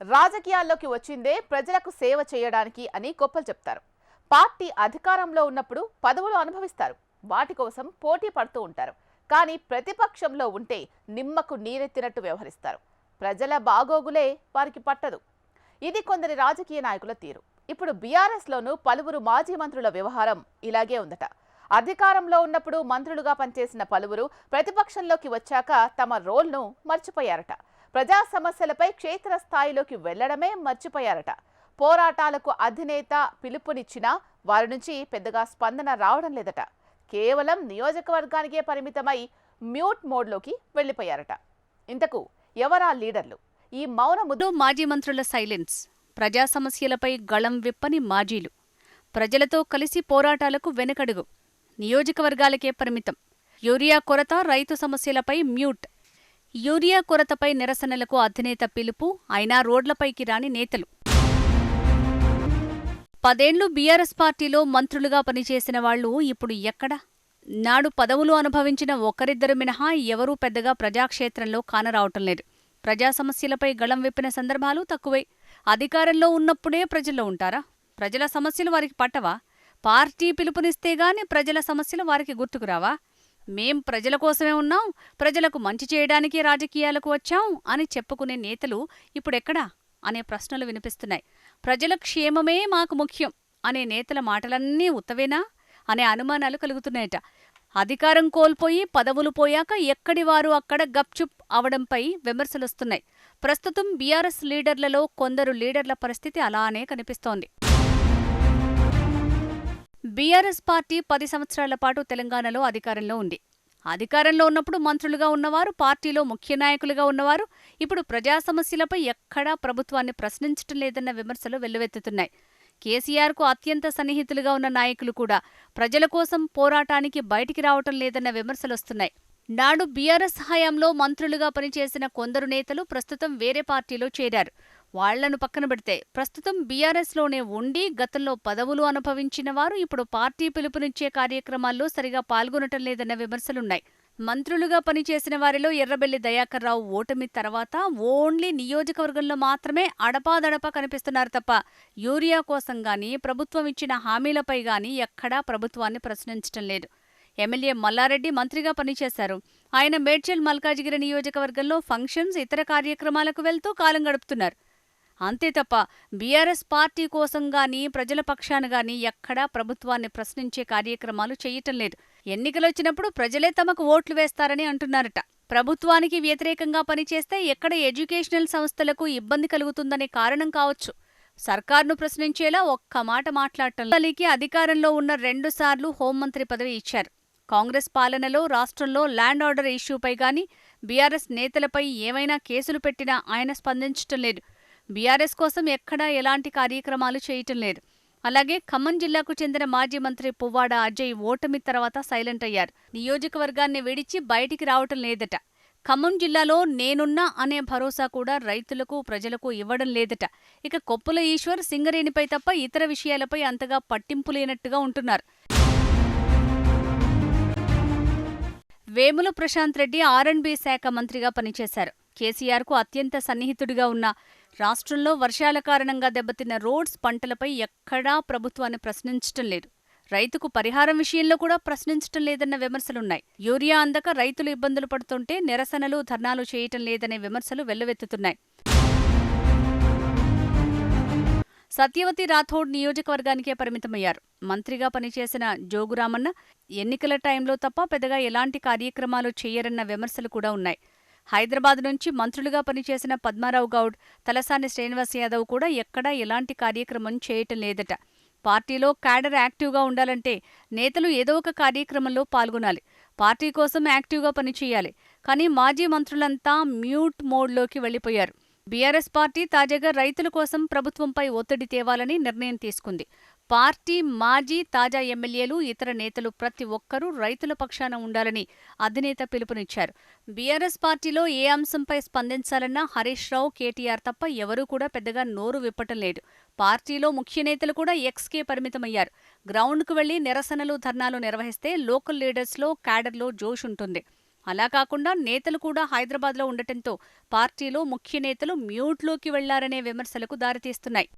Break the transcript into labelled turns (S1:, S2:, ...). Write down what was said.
S1: రాజకీయాల్లోకి వచ్చిందే ప్రజలకు సేవ చేయడానికి అని గొప్పలు చెప్తారు. పార్టీ అధికారంలో ఉన్నప్పుడు పదవులు అనుభవిస్తారు. వాటి కోసం పోటీ పడుతూ ఉంటారు. కానీ ప్రతిపక్షంలో ఉంటే నిమ్మకు నీరెత్తినట్టు వ్యవహరిస్తారు. ప్రజల బాగోగులే వారికి పట్టదు. ఇది కొందరి రాజకీయ నాయకుల తీరు. ఇప్పుడు బీఆర్ఎస్లోనూ పలువురు మాజీ మంత్రుల వ్యవహారం ఇలాగే ఉందట. అధికారంలో ఉన్నప్పుడు మంత్రులుగా పనిచేసిన పలువురు ప్రతిపక్షంలోకి వచ్చాక తమ రోల్ను మర్చిపోయారట. ప్రజా సమస్యలపై క్షేత్రస్థాయిలోకి వెళ్లడమే మర్చిపోయారట. పోరాటాలకు అధినేత పిలుపునిచ్చినా వారి నుంచి పెద్దగా స్పందన రావడం లేదట. కేవలం నియోజకవర్గానికే పరిమితమై మ్యూట్ మోడ్లోకి వెళ్లిపోయారట. ఇంతకు ఎవరా లీడర్లు? ఈ మౌనముద్దు
S2: మాజీ మంత్రుల సైలెన్స్, ప్రజా సమస్యలపై గళం విప్పని మాజీలు, ప్రజలతో కలిసి పోరాటాలకు వెనకడుగు, నియోజకవర్గాలకే పరిమితం, యూరియా కొరత, రైతు సమస్యలపై మ్యూట్, యూరియా కొరతపై నిరసనలకు అధినేత పిలుపు, అయినా రోడ్లపైకి రాని నేతలు. 10 ఏళ్లు బీఆర్ఎస్ పార్టీలో మంత్రులుగా పనిచేసిన వాళ్లు ఇప్పుడు ఎక్కడ? నాడు పదవులు అనుభవించిన ఒకరిద్దరు మినహా ఎవరూ పెద్దగా ప్రజాక్షేత్రంలో కానరావటం లేదు. ప్రజా సమస్యలపై గళం విప్పిన సందర్భాలు తక్కువే. అధికారంలో ఉన్నప్పుడే ప్రజల్లో ఉంటారా? ప్రజల సమస్యలు వారికి పట్టవా? పార్టీ పిలుపునిస్తేగాని ప్రజల సమస్యలు వారికి గుర్తుకురావా? మేం ప్రజల కోసమే ఉన్నాం, ప్రజలకు మంచి చేయడానికి రాజకీయాలకు వచ్చాం అని చెప్పుకునే నేతలు ఇప్పుడెక్కడా అనే ప్రశ్నలు వినిపిస్తున్నాయి. ప్రజల క్షేమమే మాకు ముఖ్యం అనే నేతల మాటలన్నీ ఉత్తవేనా అనే అనుమానాలు కలుగుతున్నాయట. అధికారం కోల్పోయి పదవులు పోయాక ఎక్కడివారు అక్కడ గప్చుప్ అవడంపై విమర్శలొస్తున్నాయి. ప్రస్తుతం బీఆర్ఎస్ లీడర్లలో కొందరు లీడర్ల పరిస్థితి అలానే కనిపిస్తోంది. బీఆర్ఎస్ పార్టీ 10 సంవత్సరాల పాటు తెలంగాణలో అధికారంలో ఉంది. అధికారంలో ఉన్నప్పుడు మంత్రులుగా ఉన్నవారు, పార్టీలో ముఖ్య నాయకులుగా ఉన్నవారు ఇప్పుడు ప్రజా సమస్యలపై ఎక్కడా ప్రభుత్వాన్ని ప్రశ్నించటం లేదన్న విమర్శలు వెల్లువెత్తుతున్నాయి. కేసీఆర్కు అత్యంత సన్నిహితులుగా ఉన్న నాయకులు కూడా ప్రజల కోసం పోరాటానికి బయటికి రావటం లేదన్న విమర్శలొస్తున్నాయి. నాడు బీఆర్ఎస్ హయాంలో మంత్రులుగా పనిచేసిన కొందరు నేతలు ప్రస్తుతం వేరే పార్టీలో చేరారు. వాళ్లను పక్కన పెడితే ప్రస్తుతం బీఆర్ఎస్లోనే ఉండి గతంలో పదవులు అనుభవించిన వారు ఇప్పుడు పార్టీ పిలుపునిచ్చే కార్యక్రమాల్లో సరిగా పాల్గొనటం లేదన్న విమర్శలున్నాయి. మంత్రులుగా పనిచేసిన వారిలో ఎర్రబెల్లి దయాకర్రావు ఓటమి తర్వాత ఓన్లీ నియోజకవర్గంలో మాత్రమే అడపాదడపా కనిపిస్తున్నారు తప్ప యూరియా కోసం గానీ, ప్రభుత్వం ఇచ్చిన హామీలపై గానీ ఎక్కడా ప్రభుత్వాన్ని ప్రశ్నించటం లేదు. ఎమ్మెల్యే మల్లారెడ్డి మంత్రిగా పనిచేశారు. ఆయన మేడ్చల్ మల్కాజిగిరి నియోజకవర్గంలో ఫంక్షన్స్, ఇతర కార్యక్రమాలకు వెళ్తూ కాలం గడుపుతున్నారు. అంతే తప్ప బీఆర్ఎస్ పార్టీ కోసం గానీ, ప్రజల పక్షాన గానీ ఎక్కడా ప్రభుత్వాన్ని ప్రశ్నించే కార్యక్రమాలు చేయటం లేదు. ఎన్నికలొచ్చినప్పుడు ప్రజలే తమకు ఓట్లు వేస్తారని అంటున్నారట. ప్రభుత్వానికి వ్యతిరేకంగా పనిచేస్తే ఎక్కడ ఎడ్యుకేషనల్ సంస్థలకు ఇబ్బంది కలుగుతుందనే కారణం కావచ్చు. సర్కార్ను ప్రశ్నించేలా ఒక్క మాట మాట్లాడటం. అలీకి అధికారంలో ఉన్న 2 సార్లు హోంమంత్రి పదవి ఇచ్చారు. కాంగ్రెస్ పాలనలో రాష్ట్రంలో ల్యాండ్ ఆర్డర్ ఇష్యూపై గానీ, బీఆర్ఎస్ నేతలపై ఏమైనా కేసులు పెట్టినా ఆయన స్పందించటం లేదు. బీఆర్ఎస్ కోసం ఎక్కడా ఎలాంటి కార్యక్రమాలు చేయటం లేదు. అలాగే ఖమ్మం జిల్లాకు చెందిన మాజీ మంత్రి పువ్వాడ అజయ్ ఓటమి తర్వాత సైలెంట్ అయ్యారు. నియోజకవర్గాన్ని విడిచి బయటికి రావటం లేదట. ఖమ్మం జిల్లాలో నేనున్నా అనే భరోసా కూడా రైతులకు, ప్రజలకు ఇవ్వడం లేదట. ఇక కొప్పుల ఈశ్వర్ సింగరేణిపై తప్ప ఇతర విషయాలపై అంతగా పట్టింపు లేనట్టుగా ఉంటున్నారు. వేముల ప్రశాంత్ రెడ్డి ఆర్అండ్బీ శాఖ మంత్రిగా పనిచేశారు. కేసీఆర్కు అత్యంత సన్నిహితుడిగా ఉన్న రాష్ట్రంలో వర్షాల కారణంగా దెబ్బతిన్న రోడ్స్, పంటలపై ఎక్కడా ప్రభుత్వాన్ని ప్రశ్నించటం లేదు. రైతుకు పరిహారం విషయంలో కూడా ప్రశ్నించటం లేదన్న విమర్శలున్నాయి. యూరియా అందక రైతులు ఇబ్బందులు పడుతుంటే నిరసనలు, ధర్నాలు చేయటం లేదనే విమర్శలు వెల్లువెత్తుతున్నాయి. సత్యవతి రాథోడ్ నియోజకవర్గానికే పరిమితమయ్యారు. మంత్రిగా పనిచేసిన జోగురామన్న ఎన్నికల టైంలో తప్ప పెద్దగా ఎలాంటి కార్యక్రమాలు చేయరన్న విమర్శలు కూడా ఉన్నాయి. హైదరాబాద్ నుంచి మంత్రులుగా పనిచేసిన పద్మారావు గౌడ్, తలసాని శ్రీనివాస్ యాదవ్ కూడా ఎక్కడా ఎలాంటి కార్యక్రమం చేయటం లేదట. పార్టీలో క్యాడర్ యాక్టివ్గా ఉండాలంటే నేతలు ఏదో ఒక కార్యక్రమంలో పాల్గొనాలి. పార్టీ కోసం యాక్టివ్గా పనిచేయాలి. కానీ మాజీ మంత్రులంతా మ్యూట్ మోడ్లోకి వెళ్లిపోయారు. బీఆర్ఎస్ పార్టీ తాజాగా రైతుల కోసం ప్రభుత్వంపై ఒత్తిడి తేవాలని నిర్ణయం తీసుకుంది. పార్టీ మాజీ, తాజా ఎమ్మెల్యేలు, ఇతర నేతలు ప్రతి ఒక్కరూ రైతుల పక్షాన ఉండాలని అధినేత పిలుపునిచ్చారు. బీఆర్ఎస్ పార్టీలో ఏ అంశంపై స్పందించాలన్నా హరీష్ రావు, కేటీఆర్ తప్ప ఎవరూ కూడా పెద్దగా నోరు విప్పటం లేదు. పార్టీలో ముఖ్య నేతలు కూడా ఎక్స్కే పరిమితమయ్యారు. గ్రౌండ్కు వెళ్లి నిరసనలు, ధర్నాలు నిర్వహిస్తే లోకల్ లీడర్స్లో, క్యాడర్లో జోష్ ఉంటుంది. అలా కాకుండా నేతలు కూడా హైదరాబాద్లో ఉండటంతో పార్టీలో ముఖ్య నేతలు మ్యూట్లోకి వెళ్లారనే విమర్శలకు దారితీస్తున్నాయి.